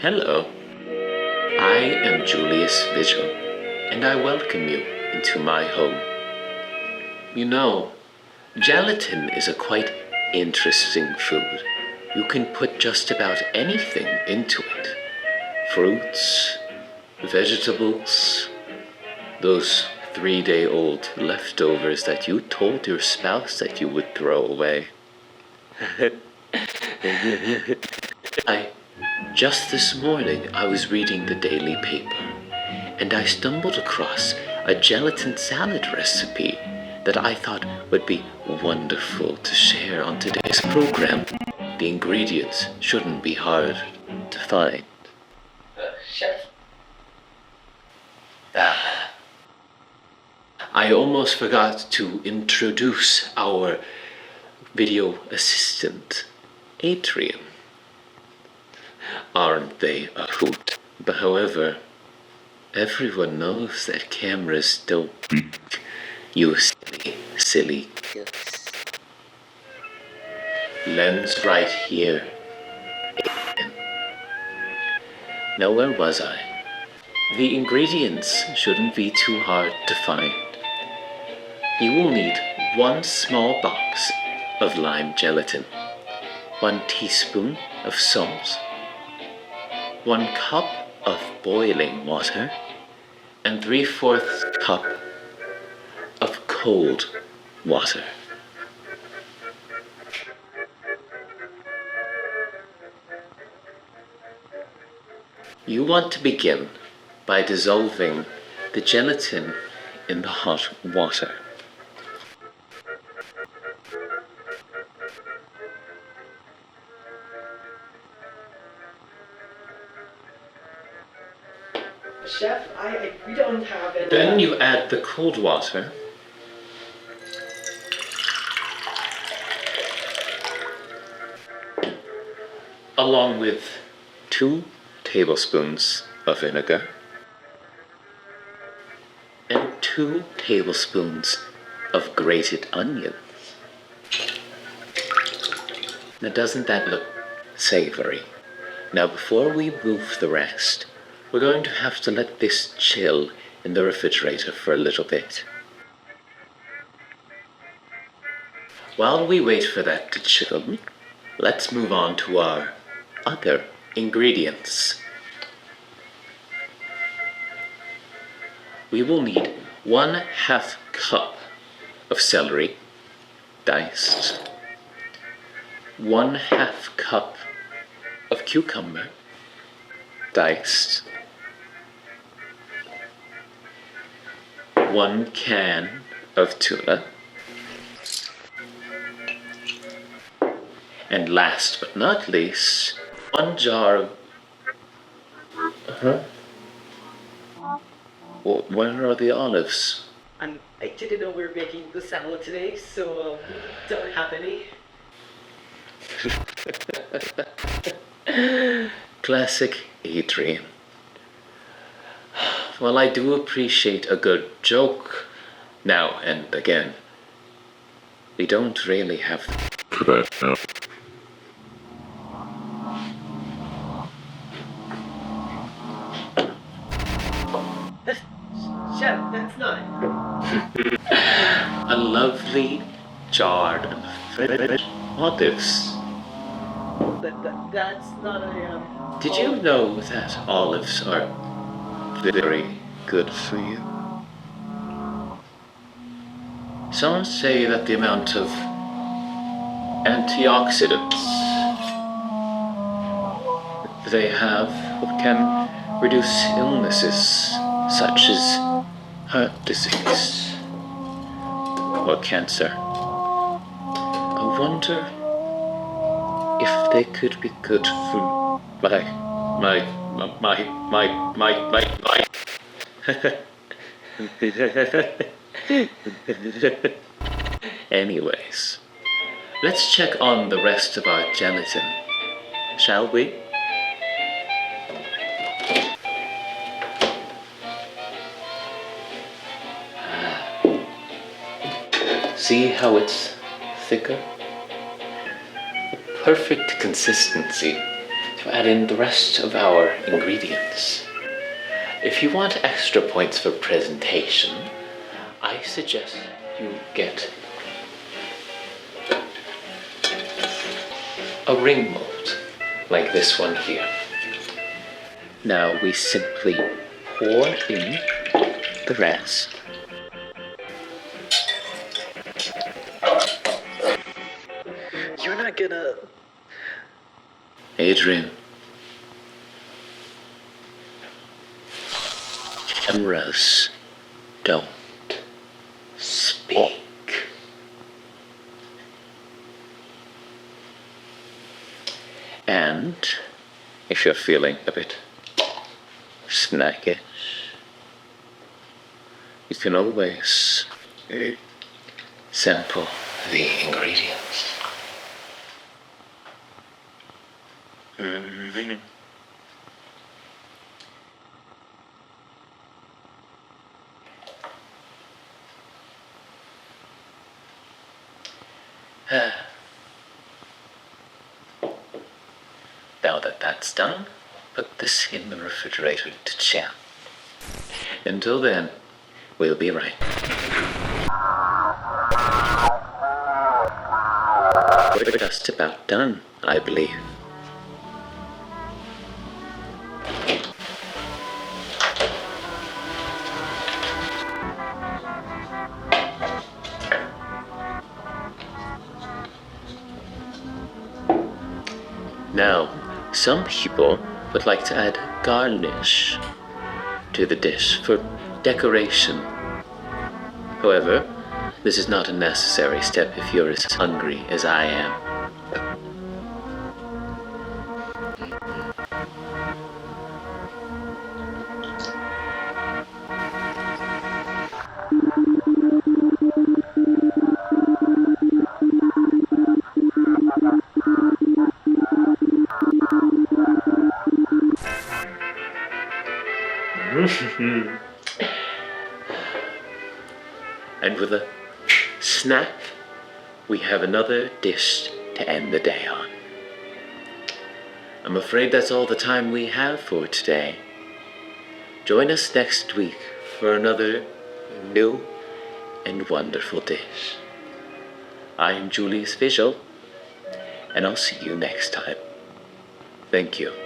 Hello, I am Julius Vigil, and I welcome you into my home. You know, gelatin is a quite interesting food. You can put just about anything into it. Fruits, vegetables, those 3-day-old leftovers that you told your spouse that you would throw away. Just this morning I was reading the daily paper, and I stumbled across a gelatin salad recipe that I thought would be wonderful to share on today's program. The ingredients shouldn't be hard to find. Chef? I almost forgot to introduce our video assistant, Adrian. Aren't they a hoot? But however, everyone knows that cameras don't peek. You silly kids. Lens right here. Now where was I? The ingredients shouldn't be too hard to find. You will need 1 small box of lime gelatin, 1 teaspoon of salt, 1 cup of boiling water, and 3/4 cup of cold water. You want to begin by dissolving the gelatin in the hot water. Chef, we don't have any. Then you add the cold water. Along with 2 tablespoons of vinegar and 2 tablespoons of grated onions. Now doesn't that look savory? Now before we move the rest, we're going to have to let this chill in the refrigerator for a little bit. While we wait for that to chill, let's move on to our other ingredients. We will need 1/2 cup of celery, diced, 1/2 cup of cucumber, diced, 1 can of tuna, and last but not least, 1 jar of... Well, where are the olives? I didn't know we were making the salad today, so don't have any. Classic Adrian. Well, I do appreciate a good joke now and again. We don't really have for that now. Chef, that's not. A lovely jarred olives. That's not a. Did you know that olives are very good for you? Some say that the amount of antioxidants they have can reduce illnesses such as heart disease or cancer. I wonder if they could be good for my Anyways, let's check on the rest of our gelatin, shall we? See how it's thicker? The perfect consistency to add in the rest of our ingredients. If you want extra points for presentation, I suggest you get a ring mold, like this one here. Now we simply pour in the rest. You're not gonna. Adrian. Cameras don't speak. And if you're feeling a bit snackish, you can always sample the ingredients. Now that that's done, put this in the refrigerator to chill. Until then, we'll be right. We're just about done, I believe. Now, some people would like to add garnish to the dish for decoration. However, this is not a necessary step if you're as hungry as I am. And with a snack, we have another dish to end the day on. I'm afraid that's all the time we have for today. Join us next week for another new and wonderful dish. I am Julius Visual, and I'll see you next time. Thank you.